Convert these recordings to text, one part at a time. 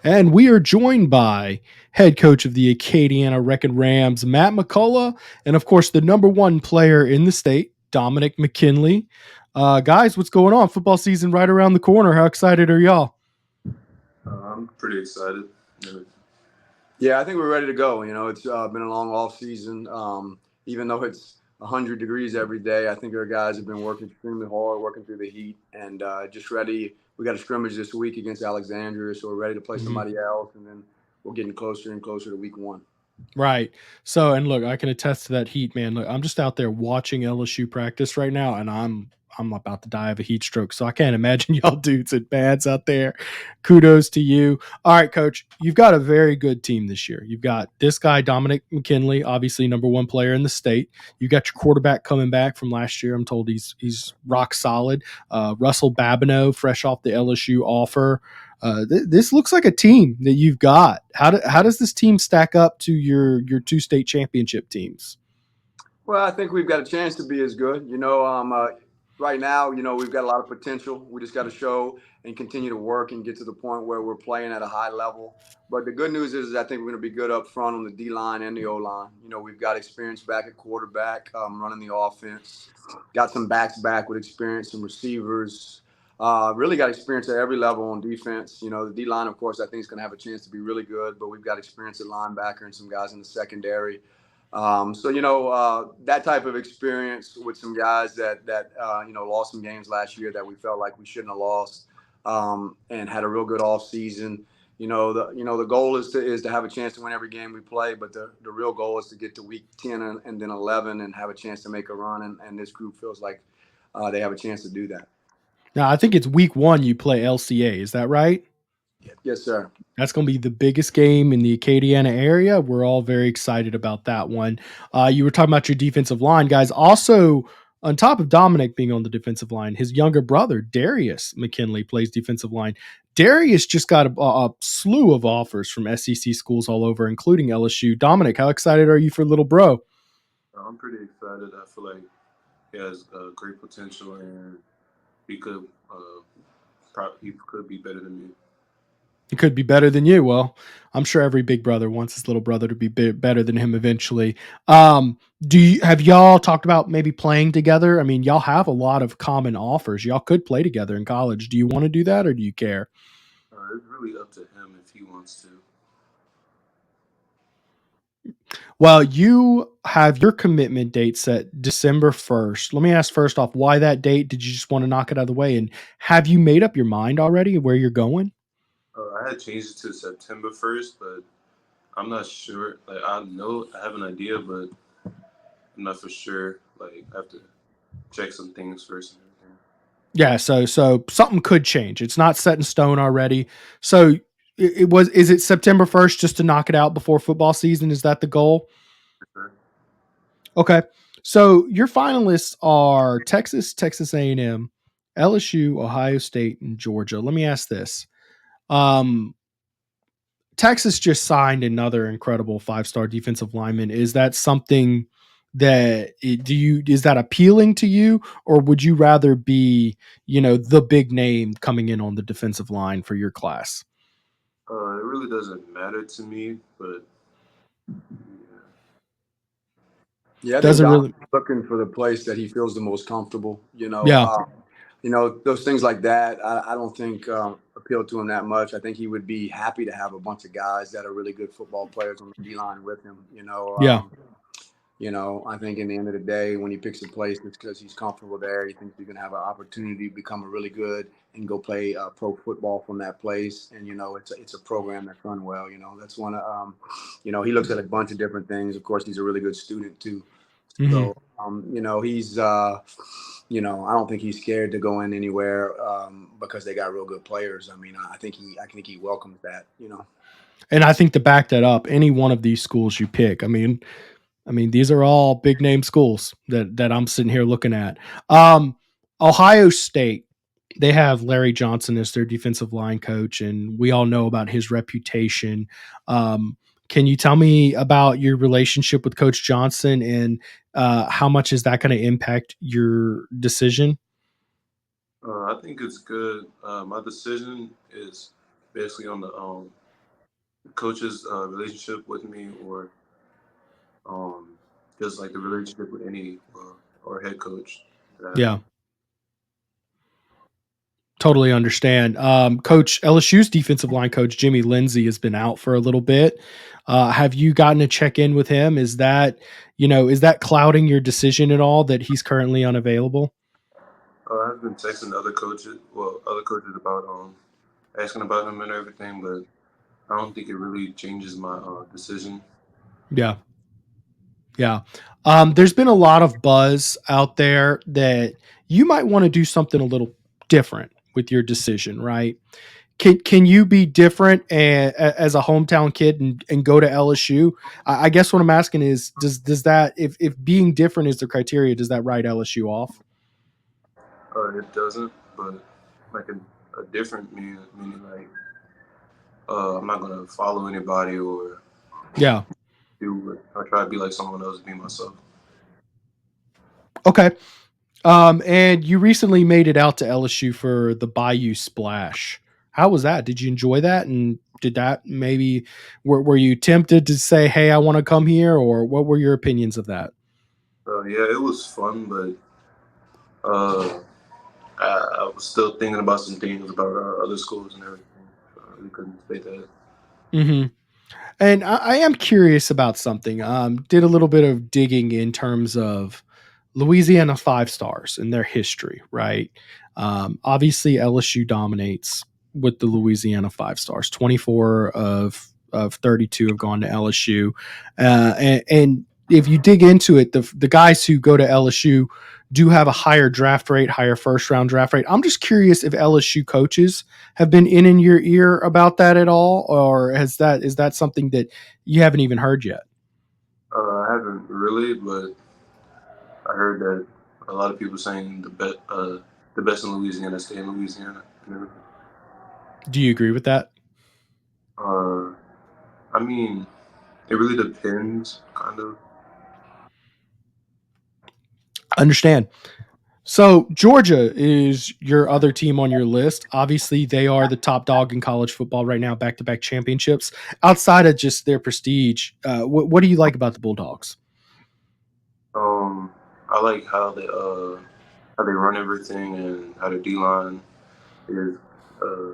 And we are joined by head coach of the Acadiana Wrecking Rams, Matt McCullough, and of course, the number one player in the state, Dominick McKinley. Guys, what's going on? Football season right around the corner. How excited are y'all? I'm pretty excited. Yeah, I think we're ready to go. It's been a long off season. Even though it's 100 degrees every day, I think our guys have been working extremely hard, working through the heat, and just ready. We got a scrimmage this week against Alexandria, so we're ready to play somebody else, and then we're getting closer and closer to week one. Right. So, and look, I can attest to that heat, man. Look, I'm just out there watching LSU practice right now, and I'm about to die of a heat stroke. So I can't imagine y'all dudes at Bads out there. Kudos to you. All right, coach, you've got a very good team this year. You've got this guy, Dominick McKinley, obviously number one player in the state. You got your quarterback coming back from last year. I'm told he's rock solid. Russell Babineau, fresh off the LSU offer. This looks like a team that you've got. How does this team stack up to your two state championship teams? Well, I think we've got a chance to be as good. Right now, we've got a lot of potential. We just got to show and continue to work and get to the point where we're playing at a high level. But the good news is I think we're going to be good up front on the D line and the O line. We've got experience back at quarterback, running the offense. Got some backs back with experience, some receivers. Really got experience at every level on defense. The D line, of course, I think is going to have a chance to be really good. But we've got experience at linebacker and some guys in the secondary. That type of experience with some guys that lost some games last year that we felt like we shouldn't have lost, and had a real good off season. The goal is to have a chance to win every game we play, but the real goal is to get to week 10 and then 11 and have a chance to make a run. And this group feels like they have a chance to do that. Now, I think it's week 1 you play LCA. Is that right? Yes, sir. That's going to be the biggest game in the Acadiana area. We're all very excited about that one. You were talking about your defensive line, guys. Also, on top of Dominic being on the defensive line, his younger brother, Darius McKinley, plays defensive line. Darius just got a slew of offers from SEC schools all over, including LSU. Dominic, how excited are you for little bro? I'm pretty excited. I feel like he has great potential, and he could be better than me. He could be better than you. Well, I'm sure every big brother wants his little brother to be better than him eventually. Have y'all talked about maybe playing together? I mean, y'all have a lot of common offers. Y'all could play together in college. Do you want to do that, or do you care? It's really up to him if he wants to. Well, you have your commitment date set December 1st. Let me ask first off, why that date? Did you just want to knock it out of the way? And have you made up your mind already where you're going? I had changed it to September 1st, but I'm not sure. Like, I know I have an idea, but I'm not for sure. Like, I have to check some things first and everything. Yeah, so something could change. It's not set in stone already. So is it September 1st just to knock it out before football season? Is that the goal? Sure. Okay. So your finalists are Texas, Texas A&M, LSU, Ohio State, and Georgia. Let me ask this. Texas just signed another incredible 5-star defensive lineman. Is that something that is that appealing to you, or would you rather be, the big name coming in on the defensive line for your class? It really doesn't matter to me, but Yeah, I think Doesn't really. looking for the place that he feels the most comfortable. Yeah. Those things like that, I don't think appeal to him that much. I think he would be happy to have a bunch of guys that are really good football players on the D line with him. Yeah. I think in the end of the day, when he picks a place, it's because he's comfortable there. He thinks he's going to have an opportunity to become a really good and go play pro football from that place. And it's a program that's run well. That's one of he looks at a bunch of different things. Of course, he's a really good student too. Mm-hmm. So he's I don't think he's scared to go in anywhere because they got real good players. I mean, I think he welcomes that. And I think to back that up, any one of these schools you pick, I mean, these are all big name schools that I'm sitting here looking at. Ohio State, they have Larry Johnson as their defensive line coach, and we all know about his reputation. Can you tell me about your relationship with Coach Johnson, and how much is that going to impact your decision? I think it's good. My decision is basically on coach's relationship with me, or just like the relationship with any or head coach. Yeah. Totally understand. Coach LSU's defensive line coach Jimmy Lindsay has been out for a little bit. Have you gotten to check in with him? Is that clouding your decision at all that he's currently unavailable? I've been texting other coaches about asking about him and everything, but I don't think it really changes my decision. Yeah. Yeah. There's been a lot of buzz out there that you might want to do something a little different with your decision, right? Can you be different as a hometown kid and go to LSU? I guess what I'm asking is, does that, if being different is the criteria, does that write LSU off? It doesn't, but like a different meaning like I'm not gonna follow anybody or Yeah. I try to be like someone else, be myself. Okay. And you recently made it out to LSU for the Bayou Splash. How was that? Did you enjoy that? And did that maybe were you tempted to say, "Hey, I want to come here," or what were your opinions of that? Yeah, it was fun, but uh, I was still thinking about some things about other schools and everything. So I really couldn't say that. Hmm. And I am curious about something. Did a little bit of digging in terms of Louisiana Five Stars and their history, right? Obviously, LSU dominates with the Louisiana Five Stars. 24 of 32 have gone to LSU, and if you dig into it, the guys who go to LSU do have a higher draft rate, higher first round draft rate. I'm just curious if LSU coaches have been in your ear about that at all, or is that something that you haven't even heard yet? I haven't really, but I heard that a lot of people saying the best in Louisiana stay in Louisiana and everything. Do you agree with that? Uh, I mean, it really depends, kind of. Understand. So Georgia is your other team on your list. Obviously, they are the top dog in college football right now, back-to-back championships. Outside of just their prestige, what do you like about the Bulldogs? I like how they run everything and how the D line is. Uh,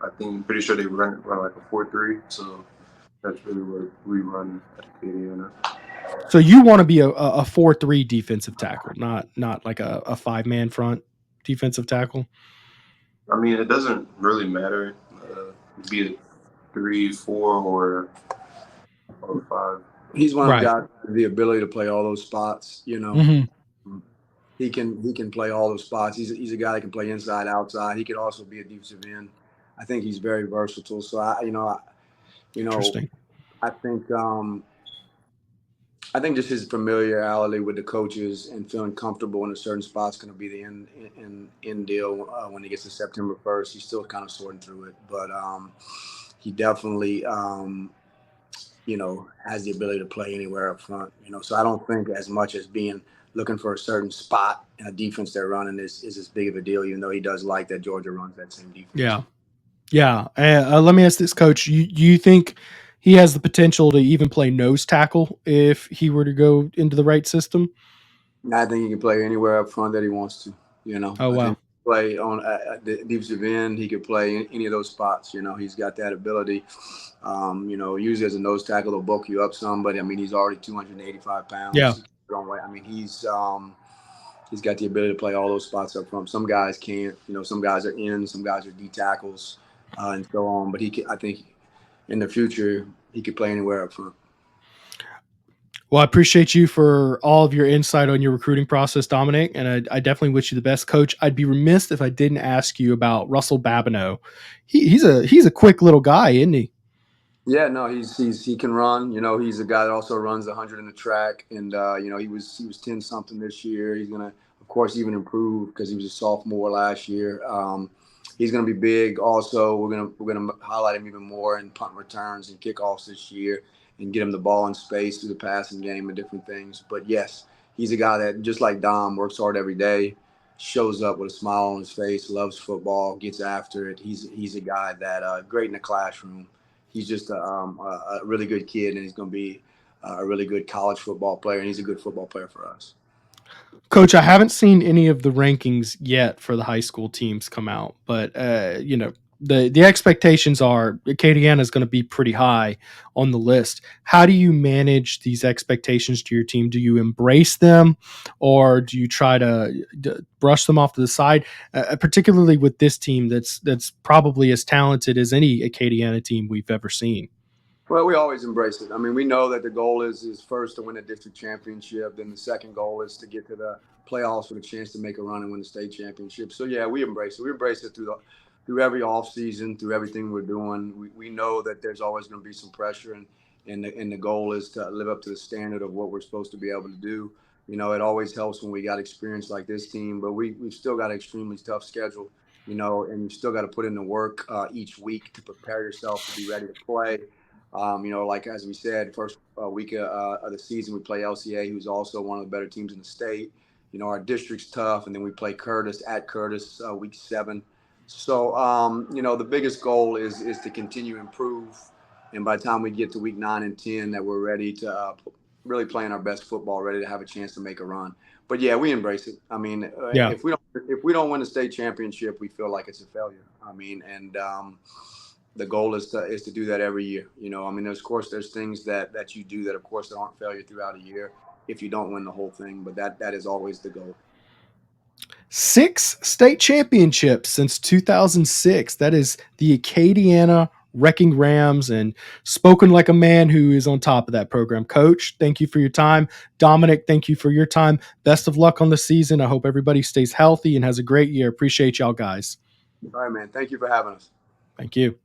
I think pretty sure they run like a 4-3. So that's really what we run at Acadiana. So you want to be a 4-3 defensive tackle, not like a five-man front defensive tackle. I mean, it doesn't really matter. Be it 3, 4, or 5. He's one of the Right. guys with the ability to play all those spots. You know, Hmm. he can play all those spots. He's a guy that can play inside, outside. He could also be a defensive end. I think he's very versatile. So you know, Interesting. I think I think just his familiarity with the coaches and feeling comfortable in a certain spot is going to be the end deal when he gets to September 1st. He's still kind of sorting through it, but he definitely has the ability to play anywhere up front. So I don't think as much as being looking for a certain spot in a defense they're running is as big of a deal, even though he does like that Georgia runs that same defense. Yeah. Yeah. Let me ask this, Coach. You think he has the potential to even play nose tackle if he were to go into the right system? I think he can play anywhere up front that he wants to. Oh, I think wow. play on the defensive end. He could play in any of those spots. He's got that ability. Usually as a nose tackle, they'll bulk you up some, but I mean, he's already 285 Yeah. pounds. I mean, he's got the ability to play all those spots up front. Some guys can't. Some guys are in, some guys are D tackles, and so on. But I think in the future he could play anywhere up front. Well, I appreciate you for all of your insight on your recruiting process, Dominic, and I definitely wish you the best, Coach. I'd be remiss if I didn't ask you about Russell Babineau. He's a quick little guy, isn't he? Yeah, no, he can run. He's a guy that also runs 100 in the track, and he was 10 something this year. He's gonna, of course, even improve because he was a sophomore last year. He's gonna be big. Also, we're gonna highlight him even more in punt returns and kickoffs this year, and get him the ball in space through the passing game and different things. But yes, he's a guy that, just like Dom, works hard every day, shows up with a smile on his face, loves football, gets after it. He's a guy that great in the classroom. he's just a really good kid, and he's going to be a really good college football player, and he's a good football player for us. Coach, I haven't seen any of the rankings yet for the high school teams come out, but the expectations are Acadiana is going to be pretty high on the list. How do you manage these expectations to your team? Do you embrace them, or do you try to brush them off to the side? Particularly with this team that's probably as talented as any Acadiana team we've ever seen. Well, we always embrace it. I mean, we know that the goal is first to win a district championship. Then the second goal is to get to the playoffs with a chance to make a run and win the state championship. So yeah, we embrace it. We embrace it through every off season, through everything we're doing. We know that there's always going to be some pressure, and the goal is to live up to the standard of what we're supposed to be able to do. You know, it always helps when we got experience like this team, but we've still got an extremely tough schedule. You know, and you still got to put in the work each week to prepare yourself to be ready to play. You know, like as we said, first week of the season, we play LCA, who's also one of the better teams in the state. You know, our district's tough, and then we play Curtis at Curtis week 7. So, you know, the biggest goal is to continue to improve. And by the time we get to week 9 and 10, that we're ready to really playing our best football, ready to have a chance to make a run. But yeah, we embrace it. I mean, if we don't win the state championship, we feel like it's a failure. I mean, and the goal is to do that every year. You know, I mean, of course, there's things that you do that, of course, that aren't failure throughout a year if you don't win the whole thing. But that is always the goal. 6 state championships since 2006. That is the Acadiana Wrecking Rams, and spoken like a man who is on top of that program. Coach, thank you for your time. Dominic, thank you for your time. Best of luck on the season. I hope everybody stays healthy and has a great year. Appreciate y'all guys. All right, man. Thank you for having us. Thank you.